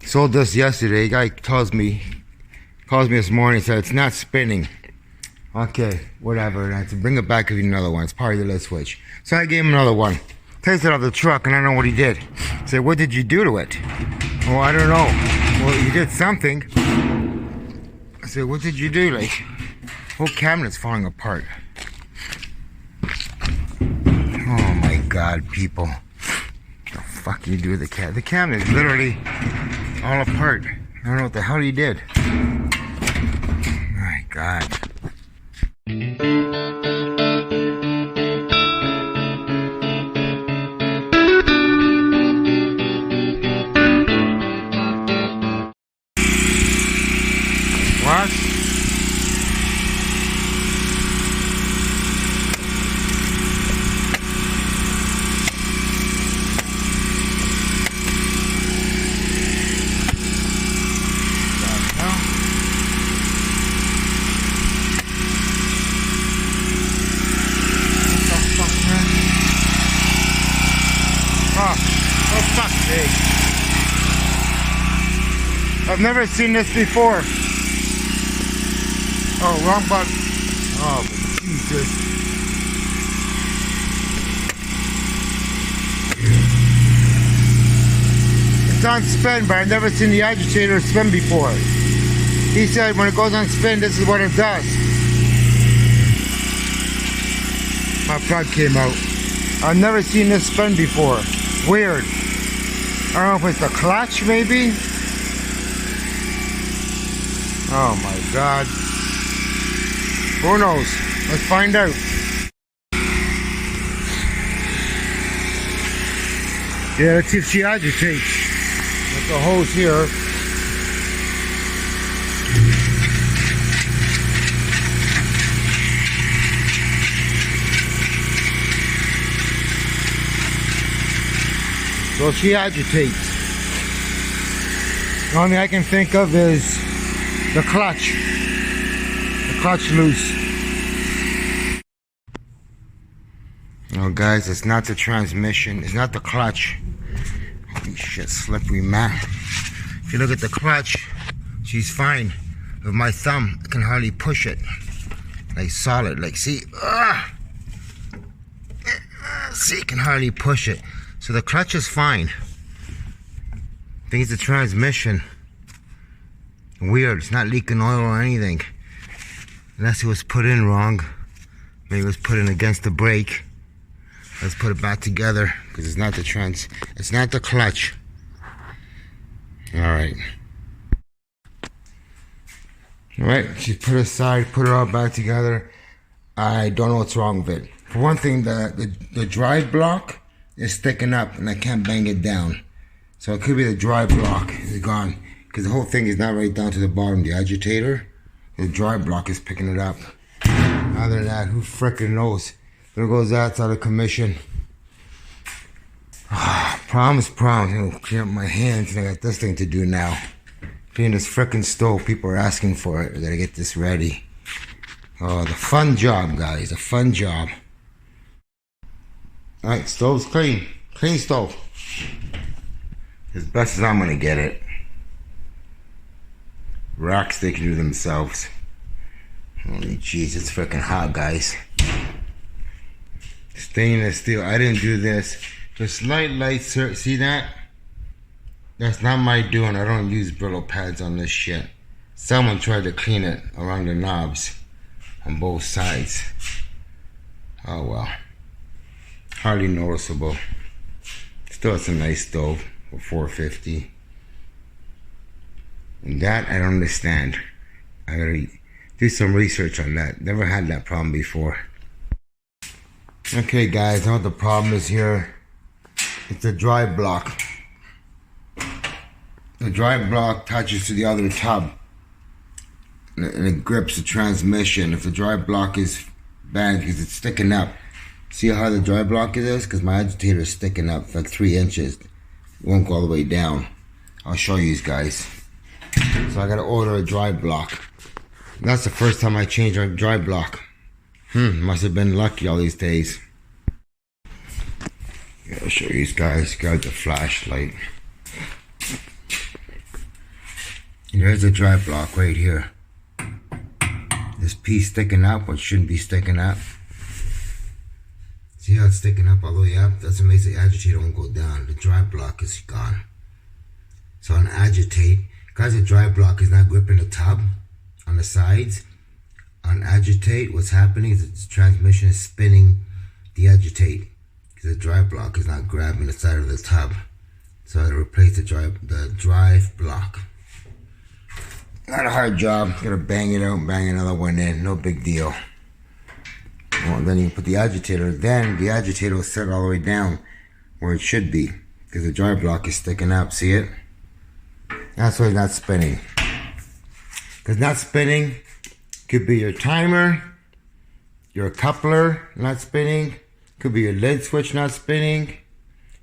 Sold this yesterday. Guy calls me this morning, said it's not spinning. Okay, whatever. And I had to bring it back, give you another one. It's probably the lift switch. So I gave him another one. Takes it out of the truck, and I don't know what he did. I said, what did you do to it? Oh, I don't know. Well, you did something. I said, what did you do? Like, whole cabinet's falling apart. Oh my God, people. What the fuck do you do with the cabinet? The cabinet is literally all apart. I don't know what the hell he did. My God. What? Oh, fuck's sake. I've never seen this before. Oh, wrong button. Oh, Jesus. It's on spin, but I've never seen the agitator spin before. He said when it goes on spin, this is what it does. My plug came out. I've never seen this spin before. Weird. I don't know if it's the clutch, maybe? Oh my God. Who knows? Let's find out. Yeah, let's see if she agitates. With the hose here. So she agitates. The only thing I can think of is the clutch. The clutch loose. Oh guys, it's not the transmission. It's not the clutch. Holy shit, slippery man. If you look at the clutch, she's fine. With my thumb, I can hardly push it. Like solid, like see? See, I can hardly push it. So the clutch is fine. I think it's the transmission. Weird, it's not leaking oil or anything. Unless it was put in wrong. Maybe it was put in against the brake. Let's put it back together because it's not the it's not the clutch. Alright. Alright, she's put it aside, put it all back together. I don't know what's wrong with it. For one thing, the drive block is sticking up and I can't bang it down. So it could be the drive block is gone. Because the whole thing is not right down to the bottom. The agitator, the drive block is picking it up. Other than that, who frickin' knows? There goes that, it's out of commission. Problems. You know, clean up my hands and I got this thing to do now. Clean this frickin' stove. People are asking for it. I gotta get this ready. Oh, the fun job, guys. A fun job. Alright, stove's clean. Clean stove. As best as I'm gonna get it. Rocks they can do themselves. Holy jeez, it's freaking hot, guys. Stainless steel. I didn't do this. The slight light, see that? That's not my doing. I don't use Brillo pads on this shit. Someone tried to clean it around the knobs on both sides. Oh well. Hardly noticeable. Still, it's a nice stove for $450. And that I don't understand. I gotta do some research on that. Never had that problem before. Okay guys, I know what the problem is here. It's the drive block. The drive block touches to the other tub. And it grips the transmission. If the drive block is bad because it's sticking up. See how the drive block is? Because my agitator is sticking up for like 3 inches. It won't go all the way down. I'll show you guys. So I gotta order a drive block. That's the first time I changed my drive block. Must have been lucky all these days. Yeah, I'll show you guys. Got the flashlight. There's a dry block right here. This piece sticking up, what shouldn't be sticking up. See how it's sticking up all the way up? That's what makes the agitator won't go down. The dry block is gone. So on agitate, because the dry block is not gripping the tub on the sides, on agitate, what's happening is the transmission is spinning the agitate because the dry block is not grabbing the side of the tub. So I replace the drive block. Not a hard job. Gotta bang it out and bang another one in. No big deal. Well, then you put the agitator. Then the agitator will set all the way down where it should be because the dry block is sticking up. See it? That's why it's not spinning. Because not spinning could be your timer, your coupler not spinning, could be your lid switch not spinning,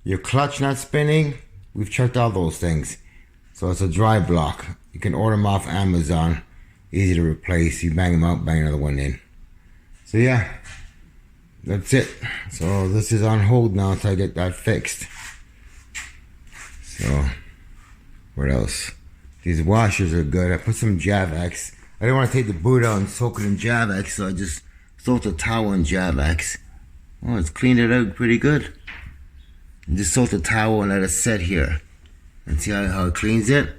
your clutch not spinning. We've checked all those things. So it's a dry block. You can order them off Amazon. Easy to replace. You bang them out, bang another one in. So yeah, that's it. So this is on hold now until I get that fixed. So what else? These washers are good. I put some Javex. I didn't want to take the boot out and soak it in Javex, so I just soaked a towel in Javex. Oh, it's cleaned it out pretty good. And just soak the towel and let it set here. And see how it cleans it?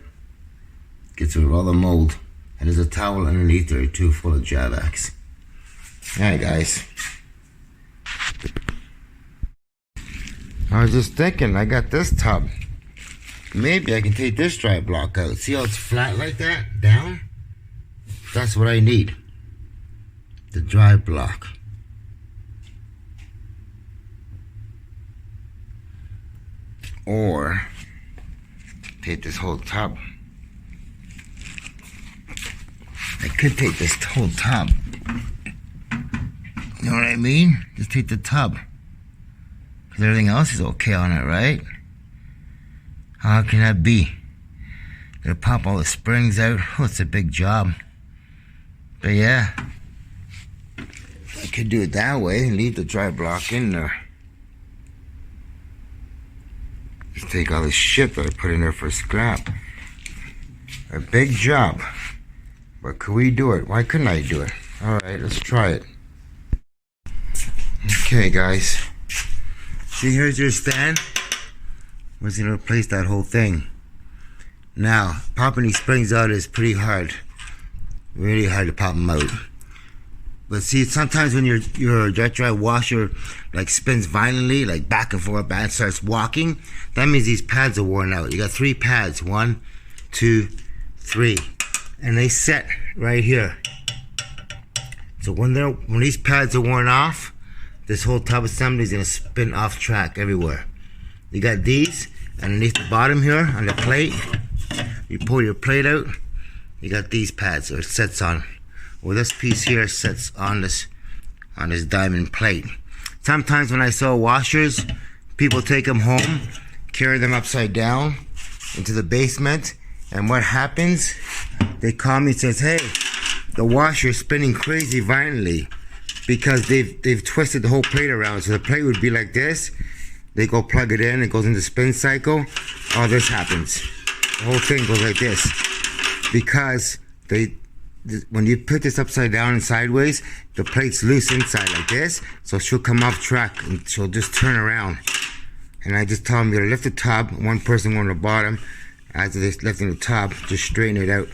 Gets rid of all the mold. And there's a towel underneath there too, full of Javex. Alright guys. I was just thinking, I got this tub. Maybe I can take this dry block out. See how it's flat like that? Down? That's what I need. The dry block. Or take this whole tub. I could take this whole tub. You know what I mean? Just take the tub. Because everything else is okay on it, right? How can that be? Gonna pop all the springs out. Oh, it's a big job. But yeah, I could do it that way and leave the dry block in there. Just take all this shit that I put in there for scrap. A big job. But could we do it? Why couldn't I do it? Alright, let's try it. Okay, guys. See, here's your stand. We're going to replace that whole thing. Now, popping these springs out is pretty hard. Really hard to pop them out. But see, sometimes when your jet dry washer like spins violently, like back and forth, and starts walking, that means these pads are worn out. You got 3 pads. 1, 2, 3. And they set right here. So when these pads are worn off, this whole tub assembly is going to spin off track everywhere. You got these underneath the bottom here on the plate. You pull your plate out, you got these pads, or it sets on. Well, this piece here sets on this diamond plate. Sometimes when I sell washers, people take them home, carry them upside down into the basement, and what happens? They call me and says, "Hey, the washer is spinning crazy violently because they've twisted the whole plate around. So the plate would be like this. They go plug it in, it goes into spin cycle. All this happens. The whole thing goes like this because when you put this upside down and sideways, the plate's loose inside like this, so she'll come off track and she'll just turn around. And I just tell them, you gotta lift the tub, one person on the bottom. As they're lifting the tub, just straighten it out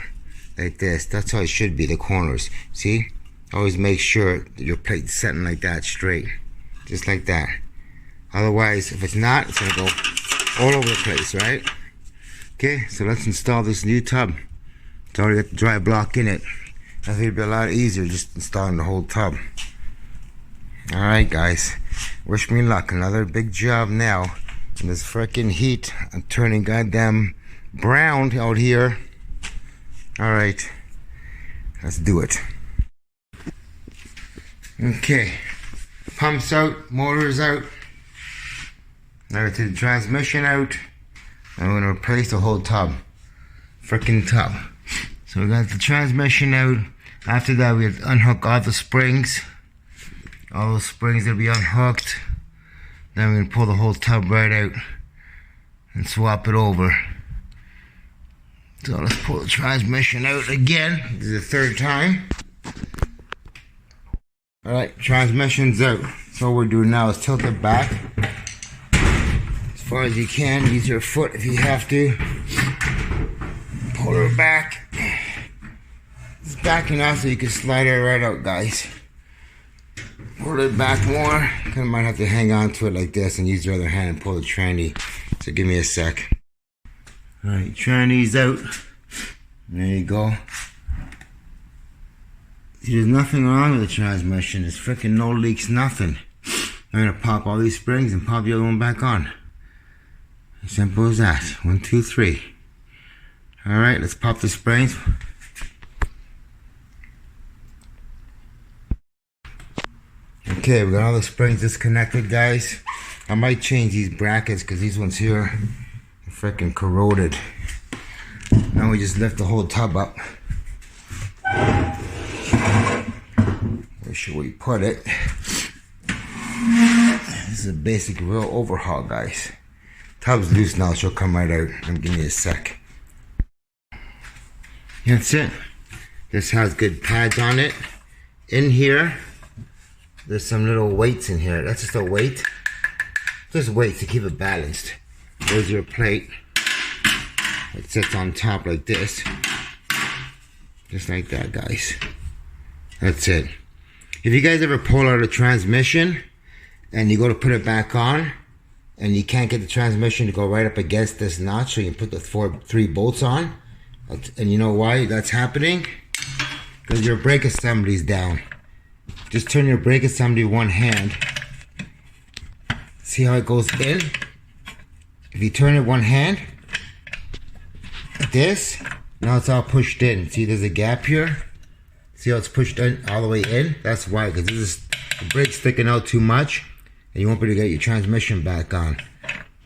like this. That's how it should be, the corners. See? Always make sure that your plate's setting like that, straight. Just like that. Otherwise, if it's not, it's gonna go all over the place, right? Okay, so let's install this new tub. It's already got the dry block in it. I think it'd be a lot easier just installing the whole tub. Alright guys, wish me luck. Another big job now. In this freaking heat, I'm turning goddamn brown out here. Alright, let's do it. Okay, pumps out, motors out. Now we take the transmission out. I'm going to replace the whole tub. Freaking tub. So we got the transmission out. After that, we have to unhook all the springs. All those springs will be unhooked. Then we're going to pull the whole tub right out and swap it over. So let's pull the transmission out again. This is the third time. Alright, transmission's out. So what we're doing now is tilt it back as far as you can. Use your foot if you have to. Pull her back. It's backing out so you can slide her right out, guys. Pull it back more. Kind of might have to hang on to it like this and use your other hand and pull the tranny. So give me a sec. Alright, tranny's out. There you go. See, there's nothing wrong with the transmission. There's freaking no leaks, nothing. I'm gonna pop all these springs and pop the other one back on. As simple as that. 1, 2, 3. Alright, let's pop the springs. Okay, we got all the springs disconnected, guys. I might change these brackets because these ones here are freaking corroded. Now we just lift the whole tub up. Where should we put it? This is a basic real overhaul, guys. Tub's loose now, she'll come right out. Give me a sec. That's it. This has good pads on it. In here, there's some little weights in here. That's just a weight. Just weights to keep it balanced. There's your plate. It sits on top like this. Just like that, guys. That's it. If you guys ever pull out a transmission and you go to put it back on and you can't get the transmission to go right up against this notch, so you put the 3 bolts on, and you know why that's happening? Because your brake assembly is down. Just turn your brake assembly one hand. See how it goes in? If you turn it one hand, like this, now it's all pushed in. See, there's a gap here. See how it's pushed in all the way in? That's why, because the brake's sticking out too much and you won't be able to get your transmission back on.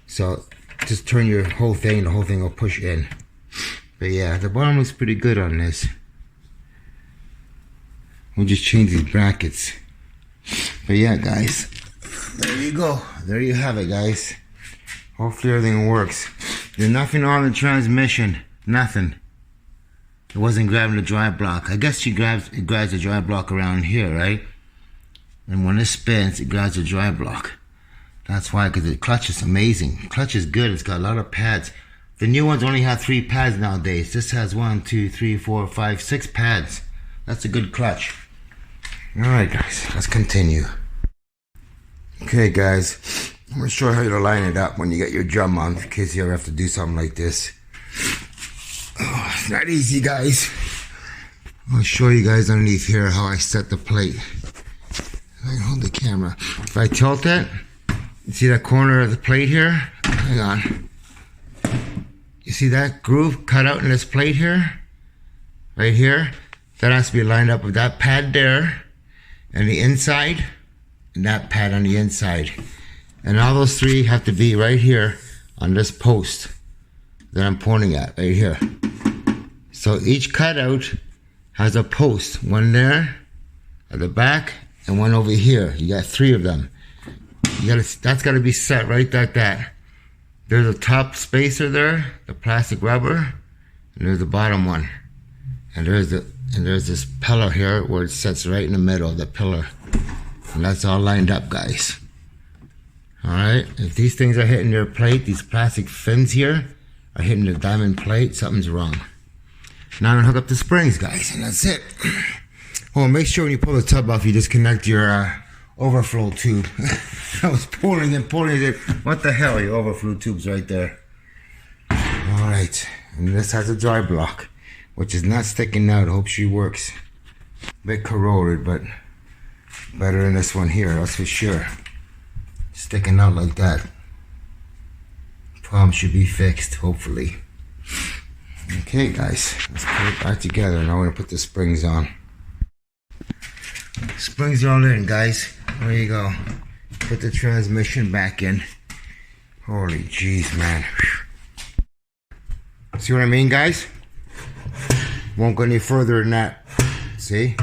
So just turn your whole thing, the whole thing will push in. But yeah, the bottom looks pretty good on this. We'll just change these brackets. But yeah, guys, there you go. There you have it, guys. Hopefully everything works. There's nothing on the transmission. Nothing. It wasn't grabbing the drive block. I guess it grabs the drive block around here, right? And when it spins, it grabs the drive block. That's why, because the clutch is amazing. The clutch is good. It's got a lot of pads. The new ones only have 3 pads nowadays. This has 1, 2, 3, 4, 5, 6 pads. That's a good clutch. Alright, guys, let's continue. Okay, guys, I'm going to show you how to line it up when you get your drum on, in case you ever have to do something like this. Oh, it's not easy, guys. I'll show you guys underneath here how I set the plate. I can hold the camera. If I tilt it, you see that corner of the plate here? Hang on. You see that groove cut out in this plate here? Right here? That has to be lined up with that pad there, and the inside, and that pad on the inside. And all those 3 have to be right here on this post that I'm pointing at, right here. So each cutout has a post, one there at the back and one over here. You got 3 of them. That's got to be set right like that. There's a top spacer there, the plastic rubber, and there's the bottom one. And there's this pillar here where it sits right in the middle of the pillar. And that's all lined up, guys. Alright, if these things are hitting their plate, these plastic fins here are hitting the diamond plate, something's wrong. Now I'm gonna hook up the springs, guys, and that's it. Oh, make sure when you pull the tub off, you disconnect your overflow tube. I was pulling and pulling it. What the hell, your overflow tube's right there. Alright, and this has a dry block, which is not sticking out. Hope she works. A bit corroded, but better than this one here, that's for sure. Sticking out like that. Problem should be fixed, hopefully. Okay, guys, let's put it back together. Now we're gonna put the springs on. Springs are all in, guys. There you go. Put the transmission back in. Holy jeez, man. See what I mean, guys? Won't go any further than that. See?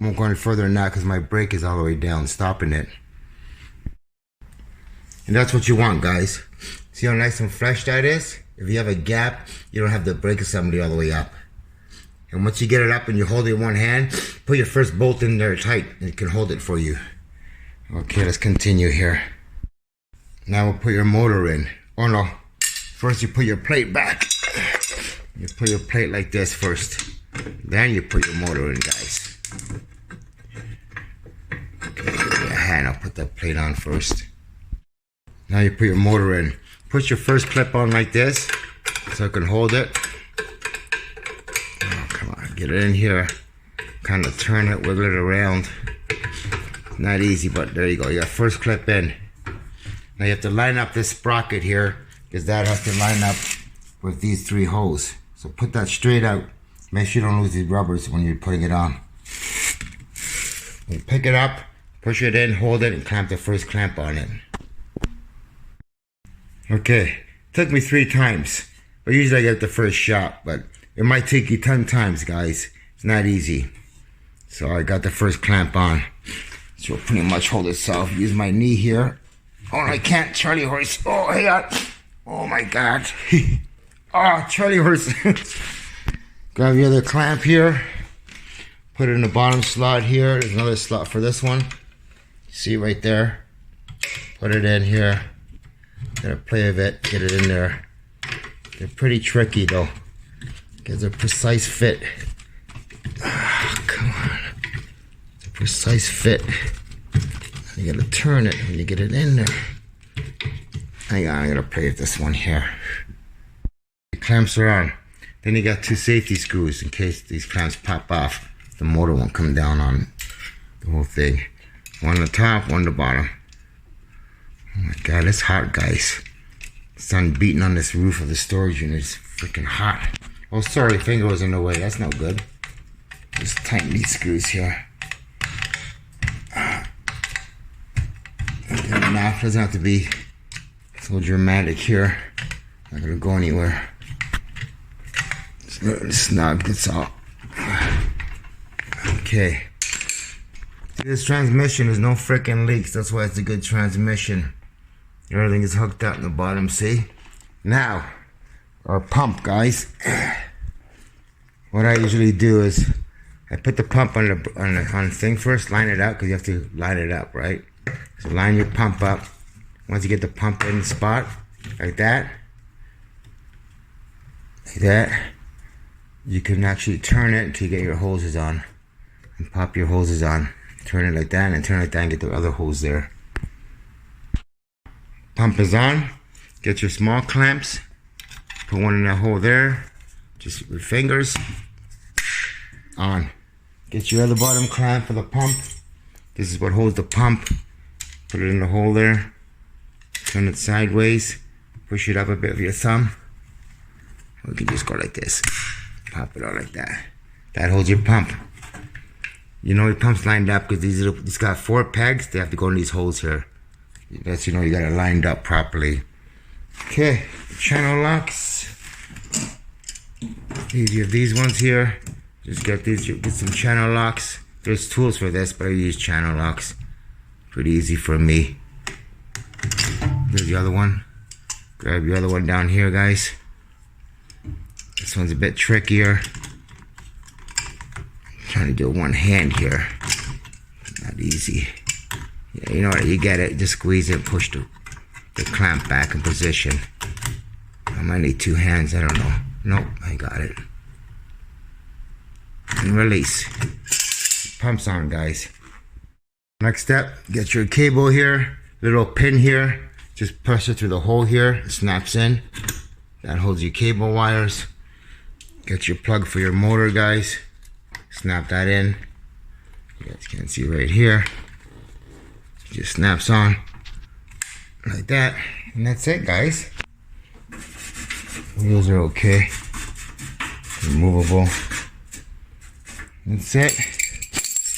Won't go any further than that because my brake is all the way down, stopping it. And that's what you want, guys. See how nice and fresh that is? if you have a gap, you don't have the brake assembly all the way up. And once you get it up and you hold it in one hand, put your first bolt in there tight and it can hold it for you. Okay, let's continue here. Now we'll put your motor in. Oh no, first you put your plate back. You put your plate like this first. Then you put your motor in, guys. Okay, give me a hand, I'll put that plate on first. Now you put your motor in. Put your first clip on like this, so I can hold it. Oh, come on, get it in here. Kind of turn it, wiggle it around. Not easy, but there you go. You got first clip in. Now you have to line up this sprocket here, because that has to line up with these 3 holes. So put that straight out. Make sure you don't lose these rubbers when you're putting it on. You pick it up, push it in, hold it, and clamp the first clamp on it. Okay, took me 3 times. But usually I get the first shot, but it might take you 10 times, guys. It's not easy. So I got the first clamp on. So it'll pretty much hold itself. Use my knee here. Oh, I can't. Charlie horse. Oh, hey, oh my God. Oh, Charlie horse. Grab the other clamp here. Put it in the bottom slot here. There's another slot for this one. See right there. Put it in here. Gotta play with it. Get it in there. They're pretty tricky though, because they're precise fit. Oh, come on. It's a precise fit. You gotta turn it when you get it in there. Hang on, I gotta play with this one here. The clamps are on. Then you got 2 safety screws in case these clamps pop off. The motor won't come down on the whole thing. One on the top, one on the bottom. Oh my God, it's hot, guys. The sun beating on this roof of the storage unit is freaking hot. Oh, sorry, finger was in the way. That's no good. Just tighten these screws here. Get it off. Doesn't have to be so dramatic here. Not gonna go anywhere. It's snug. That's all. Okay. This transmission is no freaking leaks. That's why it's a good transmission. Everything is hooked up in the bottom, see? Now, our pump, guys. What I usually do is I put the pump on the thing first, line it up, because you have to line it up, right? So line your pump up. Once you get the pump in the spot, like that, you can actually turn it until you get your hoses on. And pop your hoses on. Turn it like that, and turn it like that, and get the other hose there. Pump is on. Get your small clamps. Put one in that hole there. Just with fingers. On. Get your other bottom clamp for the pump. This is what holds the pump. Put it in the hole there. Turn it sideways. Push it up a bit with your thumb. Or you can just go like this. Pop it out like that. That holds your pump. You know your pump's lined up because it's got 4 pegs. They have to go in these holes here. That's, you know, you got it lined up properly. Okay, channel locks. You have these ones here. Just get some channel locks. There's tools for this, but I use channel locks. Pretty easy for me. There's the other one. Grab your other one down here, guys. This one's a bit trickier. I'm trying to do one hand here. Not easy. Yeah, you know what? You get it. Just squeeze it. Push the clamp back in position. I might need 2 hands. I don't know. Nope, I got it. And release. Pump's on, guys. Next step, get your cable here. Little pin here. Just press it through the hole here. It snaps in. That holds your cable wires. Get your plug for your motor, guys. Snap that in. You guys can see right here. It just snaps on. Like that. And that's it, guys. Wheels are okay. Removable. That's it.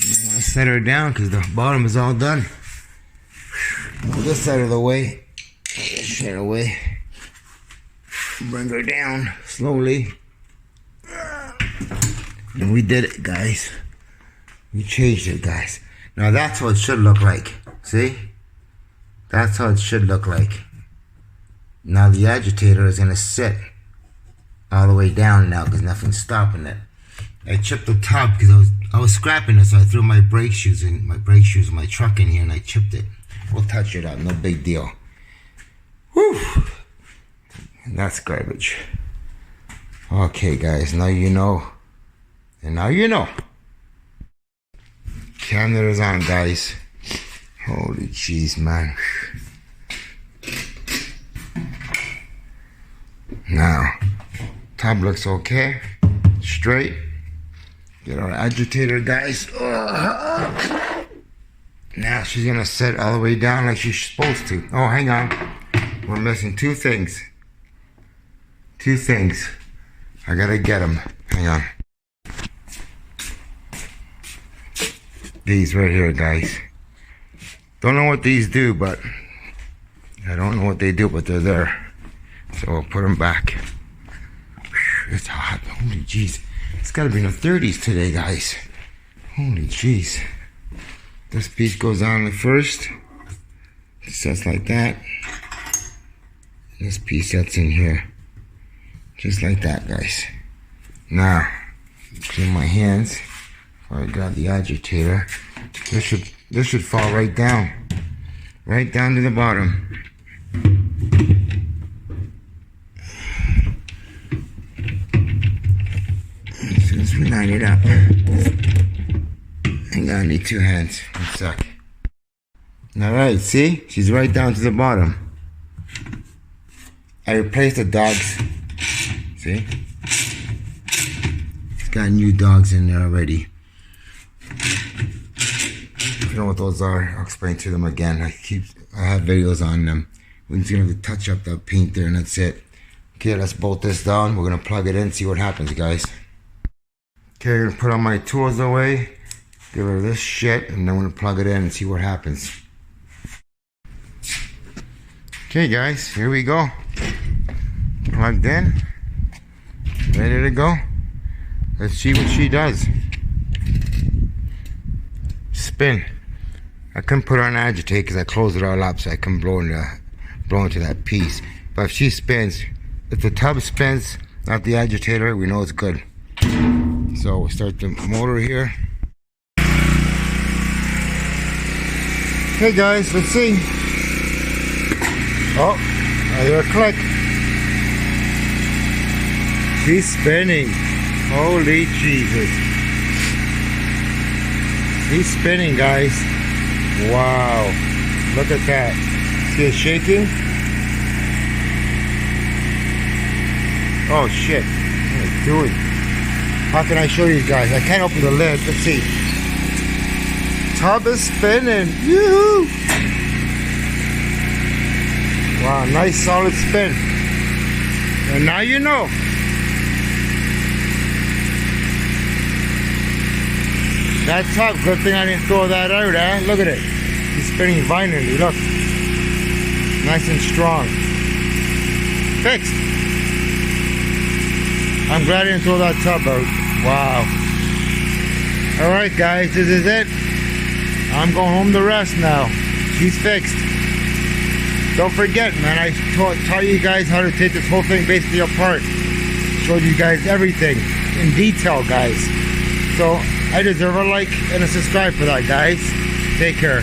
I want to set her down because the bottom is all done. Move this out of the way. Shut away. Bring her down slowly. And we did it, guys. We changed it, guys. Now that's what it should look like. See? That's how it should look like. Now the agitator is gonna sit all the way down now because nothing's stopping it. I chipped the top because I was scrapping it, so I threw my brake shoes in my truck in here and I chipped it. We'll touch it up, no big deal. Whew. And that's garbage. Okay guys, now you know. And now you know. Camera is on, guys. Holy jeez, man. Now, top looks okay. Straight. Get our agitator, guys. Now she's gonna set all the way down like she's supposed to. Oh, hang on. We're missing two things. Two things. I gotta get them. Hang on. These right here, guys. Don't know what these do, but I don't know what they do, but they're there. So I'll put them back. It's hot. Holy jeez. It's gotta be in the 30s today, guys. Holy jeez. This piece goes on the first. It sets like that. This piece sets in here. Just like that, guys. Now, clean my hands before I grab the agitator. This should fall right down. Right down to the bottom. As soon as we line it up. Hang on, I need two hands. One sec. Alright, see? She's right down to the bottom. I replaced the dogs. See? It's got new dogs in there already. If you know what those are, I'll explain to them again. I have videos on them. We're just gonna have to touch up that paint there and that's it. Okay, let's bolt this down. We're gonna plug it in, see what happens, guys. Okay, I'm gonna put all my tools away. Get rid of this shit, and then we're gonna plug it in and see what happens. Okay guys, here we go. Plugged in. Ready to go. Let's see what she does. Spin. I couldn't put on agitate because I closed it all up so I couldn't blow into that piece. But if she spins, if the tub spins, not the agitator, we know it's good. So we'll start the motor here. Okay guys, let's see. Oh, I hear a click. She's spinning. Holy Jesus. She's spinning, guys. Wow. Look at that. See it shaking? Oh shit. What am I doing? How can I show you guys? I can't open the lid. Let's see. Tub is spinning. Yoo-hoo! Wow, nice solid spin. And now you know. That tub, good thing I didn't throw that out, eh? Look at it. He's spinning violently, look. Nice and strong. Fixed. I'm glad I didn't throw that tub out. Wow. Alright guys, this is it. I'm going home to rest now. She's fixed. Don't forget, man, I taught you guys how to take this whole thing basically apart. Showed you guys everything in detail, guys. So I deserve a like and a subscribe for that, guys. Take care.